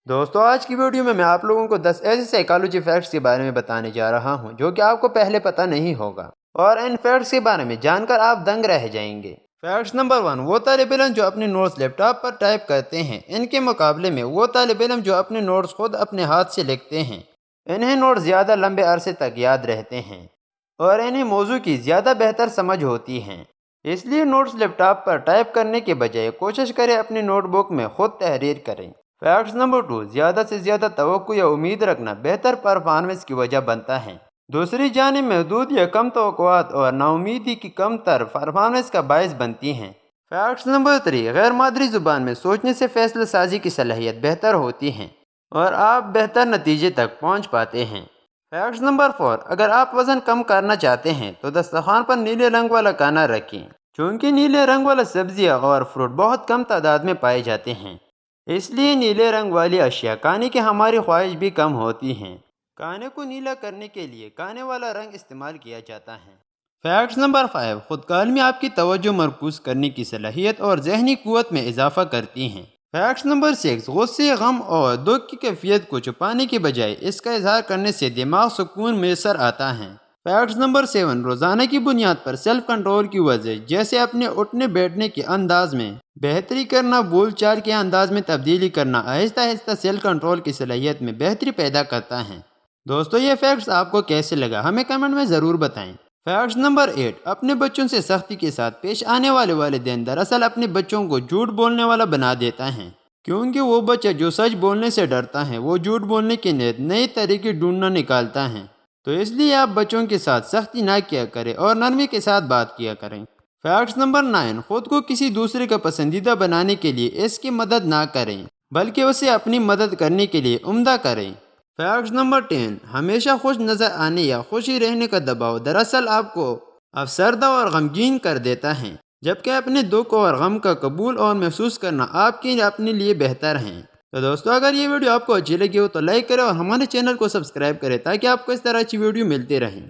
دوستو آج کی ویڈیو میں آپ لوگوں کو 10 ایسے سائیکالوجی فیکٹس کے بارے میں بتانے جا رہا ہوں جو کہ آپ کو پہلے پتہ نہیں ہوگا، اور ان فیکٹس کے بارے میں جان کر آپ دنگ رہ جائیں گے۔ فیکٹس نمبر 1، وہ طالب علم جو اپنے نوٹس لیپ ٹاپ پر ٹائپ کرتے ہیں، ان کے مقابلے میں وہ طالب علم جو اپنے نوٹس خود اپنے ہاتھ سے لکھتے ہیں، انہیں نوٹس زیادہ لمبے عرصے تک یاد رہتے ہیں اور انہیں موضوع کی زیادہ بہتر سمجھ ہوتی ہیں۔ اس لیے نوٹس لیپ ٹاپ پر ٹائپ کرنے کے بجائے کوشش کریں اپنی نوٹ بک میں خود تحریر کریں۔ فیکٹس نمبر 2، زیادہ سے زیادہ توقع یا امید رکھنا بہتر پرفارمنس کی وجہ بنتا ہے۔ دوسری جانب محدود یا کم توقعات اور نا امیدی کی کم تر پرفارمنس کا باعث بنتی ہیں۔ فیکٹس نمبر 3، غیر مادری زبان میں سوچنے سے فیصلہ سازی کی صلاحیت بہتر ہوتی ہے اور آپ بہتر نتیجے تک پہنچ پاتے ہیں۔ فیکٹس نمبر 4، اگر آپ وزن کم کرنا چاہتے ہیں تو دسترخوان پر نیلے رنگ والا کانا رکھیں، چونکہ نیلے رنگ والا سبزیاں اور فروٹ بہت کم تعداد میں پائے جاتے ہیں، اس لیے نیلے رنگ والی اشیاء کھانے کی ہماری خواہش بھی کم ہوتی ہیں۔ کھانے کو نیلا کرنے کے لیے کھانے والا رنگ استعمال کیا جاتا ہے۔ فیکٹس نمبر 5، خود کالمی آپ کی توجہ مرکوز کرنے کی صلاحیت اور ذہنی قوت میں اضافہ کرتی ہیں۔ فیکٹس نمبر 6، غصے، غم اور دکھ کی کیفیت کو چھپانے کے بجائے اس کا اظہار کرنے سے دماغ سکون میسر آتا ہے۔ فیکٹس نمبر 7، روزانہ کی بنیاد پر سیلف کنٹرول کی ورزش جیسے اپنے اٹھنے بیٹھنے کے انداز میں بہتری کرنا، بول چال کے انداز میں تبدیلی کرنا آہستہ آہستہ سیلف کنٹرول کی صلاحیت میں بہتری پیدا کرتا ہے۔ دوستو یہ فیکٹس آپ کو کیسے لگا ہمیں کمنٹ میں ضرور بتائیں۔ فیکٹس نمبر 8، اپنے بچوں سے سختی کے ساتھ پیش آنے والے والدین دراصل اپنے بچوں کو جھوٹ بولنے والا بنا دیتا ہے، کیونکہ وہ بچہ جو سچ بولنے سے ڈرتا ہے وہ جھوٹ بولنے کے نئے طریقے ڈھونڈنا نکالتا ہے۔ تو اس لیے آپ بچوں کے ساتھ سختی نہ کیا کریں اور نرمی کے ساتھ بات کیا کریں۔ فیکٹس نمبر 9، خود کو کسی دوسرے کا پسندیدہ بنانے کے لیے اس کی مدد نہ کریں بلکہ اسے اپنی مدد کرنے کے لیے عمدہ کریں۔ فیکٹس نمبر 10، ہمیشہ خوش نظر آنے یا خوشی رہنے کا دباؤ دراصل آپ کو افسردہ اور غمگین کر دیتا ہے، جبکہ اپنے دکھ اور غم کا قبول اور محسوس کرنا آپ کے اپنے لیے بہتر ہیں۔ تو دوستو اگر یہ ویڈیو آپ کو اچھی لگی ہو تو لائک کریں اور ہمارے چینل کو سبسکرائب کریں تاکہ آپ کو اس طرح اچھی ویڈیو ملتی رہیں۔